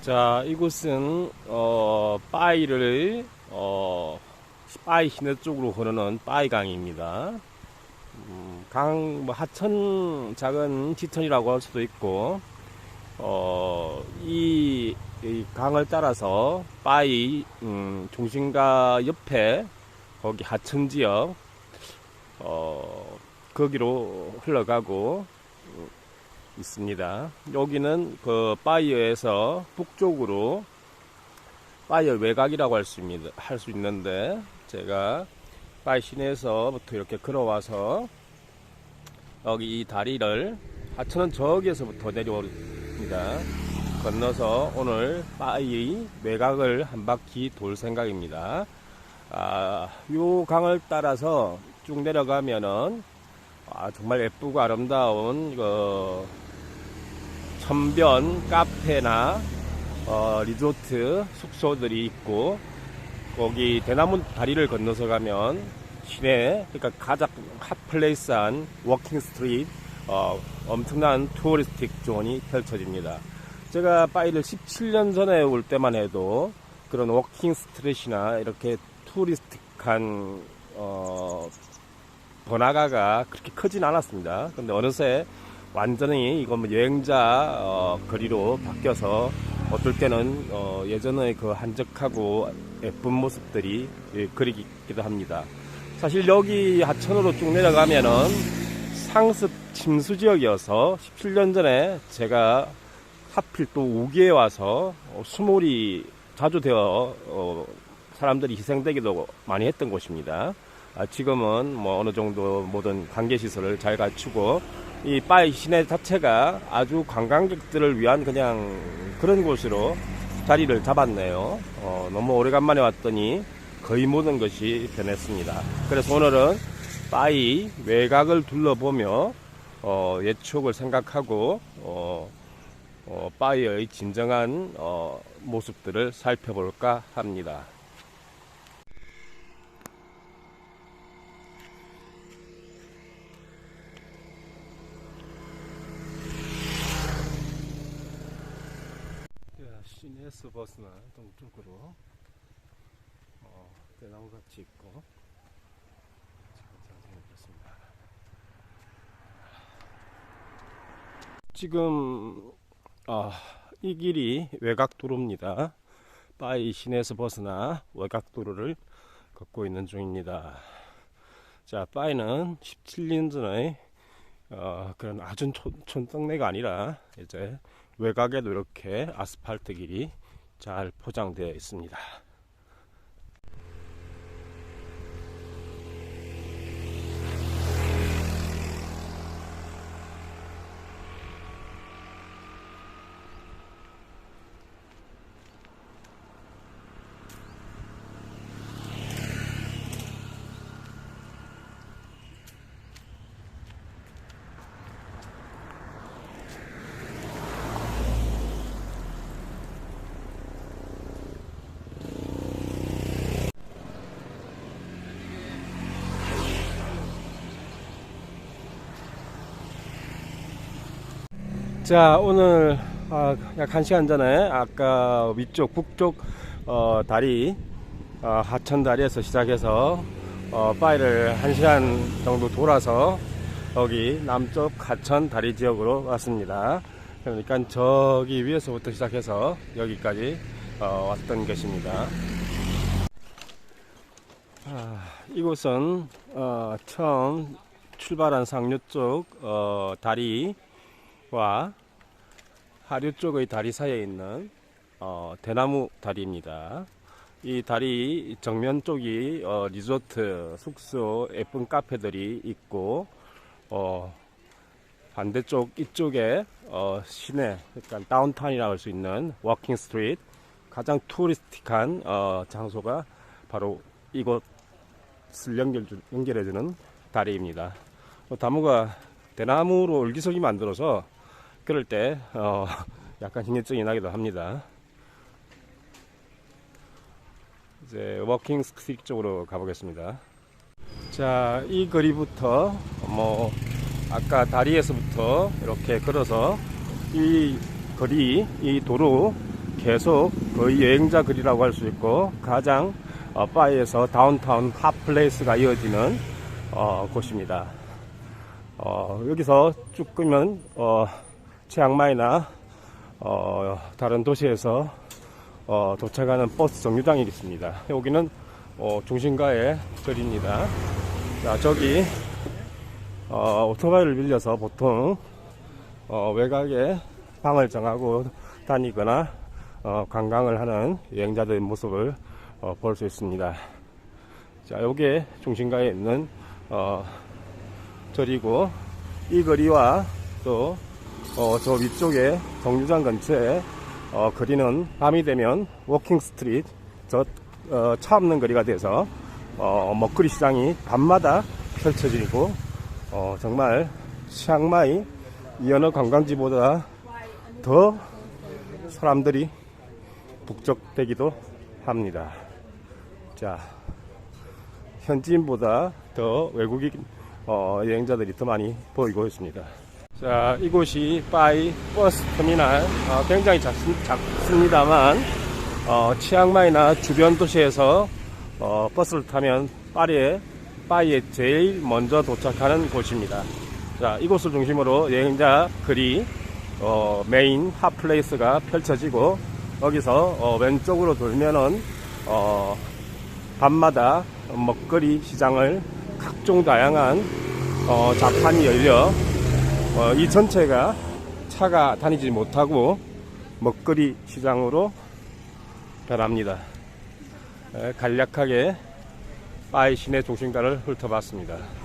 자, 이곳은 빠이를 빠이 시내 쪽으로 흐르는 빠이강입니다. 강, 뭐 하천, 작은 지천이라고 할 수도 있고, 이 강을 따라서 빠이 중심가 옆에 거기 하천 지역 거기로 흘러가고 있습니다. 여기는 그 빠이어에서 북쪽으로 빠이어 외곽이라고 할 수 있는데, 제가 빠이 시내에서부터 이렇게 걸어와서 여기 이 다리를, 하천은 저기에서부터 내려옵니다. 건너서 오늘 빠이 외곽을 한 바퀴 돌 생각입니다. 요 강을 따라서 쭉 내려가면은 정말 예쁘고 아름다운 천변 카페나 리조트 숙소들이 있고, 거기 대나무 다리를 건너서 가면 시내, 그러니까 가장 핫플레이스한 워킹 스트리트, 엄청난 투어리스틱 존이 펼쳐집니다. 제가 빠이를 17년 전에 올 때만 해도 그런 워킹 스트리트나 이렇게 투어리스틱한 번화가가 그렇게 크진 않았습니다. 근데 어느새 완전히 이건 여행자 거리로 바뀌어서 어떨 때는 예전의 그 한적하고 예쁜 모습들이 그리기도 합니다. 사실 여기 하천으로 쭉 내려가면은 상습 침수 지역이어서 17년 전에 제가 하필 또 우기에 와서 수몰이 자주 되어 사람들이 희생되기도 많이 했던 곳입니다. 지금은 뭐 어느 정도 모든 관계시설을 잘 갖추고 이 빠이 시내 자체가 아주 관광객들을 위한 그냥 그런 곳으로 자리를 잡았네요. 너무 오래간만에 왔더니 거의 모든 것이 변했습니다. 그래서 오늘은 빠이 외곽을 둘러보며 옛 추억을 생각하고 빠이의 진정한 모습들을 살펴볼까 합니다. 시내에서 벗어나 동쪽으로 대나무같이 있고 지금 이 길이 외곽도로입니다. 빠이 시내에서 벗어나 외곽도로를 걷고 있는 중입니다. 자, 빠이는 17년 전에 그런 아주 촌동네가 아니라 이제 외곽에도 이렇게 아스팔트 길이 잘 포장되어 있습니다. 자, 오늘 약 1시간 전에 아까 위쪽 북쪽 다리 하천 다리에서 시작해서 빠이를 1시간 정도 돌아서 여기 남쪽 하천 다리 지역으로 왔습니다. 그러니까 저기 위에서부터 시작해서 여기까지 왔던 것입니다. 이곳은 처음 출발한 상류 쪽 다리와 하류 쪽의 다리 사이에 있는 대나무 다리입니다. 이 다리 정면 쪽이 리조트, 숙소, 예쁜 카페들이 있고, 반대쪽 이쪽에 시내, 그러니까 다운타운이라고 할 수 있는 워킹 스트리트, 가장 투리스틱한 장소가 바로 이곳을 연결해주는 다리입니다. 나무가 대나무로 얼기설기 만들어서 그럴 때 약간 흰해증이 나기도 합니다. 이제 워킹 스트리트 쪽으로 가보겠습니다. 자, 이 거리부터 아까 다리에서부터 이렇게 걸어서 이 거리, 이 도로 계속 거의 여행자 거리라고 할 수 있고 가장 파이에서 다운타운 핫플레이스가 이어지는 곳입니다. 여기서 쭉 끄면 치앙마이나 다른 도시에서 도착하는 버스 정류장이 있습니다. 여기는 중심가의 거리입니다. 자, 저기 오토바이를 빌려서 보통 외곽에 방을 정하고 다니거나 관광을 하는 여행자들의 모습을 볼 수 있습니다. 자, 요게 중심가에 있는 절이고, 이 거리와 또 저 위쪽에 정류장 근처에 거리는 밤이 되면 워킹 스트리트, 차 없는 거리가 돼서 먹거리 시장이 밤마다 펼쳐지고 정말 치앙마이 이 어느 관광지보다 더 사람들이 북적대기도 합니다. 자, 현지인보다 더 외국인 여행자들이 더 많이 보이고 있습니다. 자, 이곳이 파이 버스 터미널, 굉장히 작습니다만 치앙마이나 주변 도시에서 버스를 타면 파이에 제일 먼저 도착하는 곳입니다. 자, 이곳을 중심으로 여행자 거리 메인 핫플레이스가 펼쳐지고, 여기서 왼쪽으로 돌면은 밤마다 먹거리 시장을 각종 다양한 자판이 열려 이 전체가 차가 다니지 못하고 먹거리 시장으로 변합니다. 간략하게 파이 시내 중심가를 훑어봤습니다.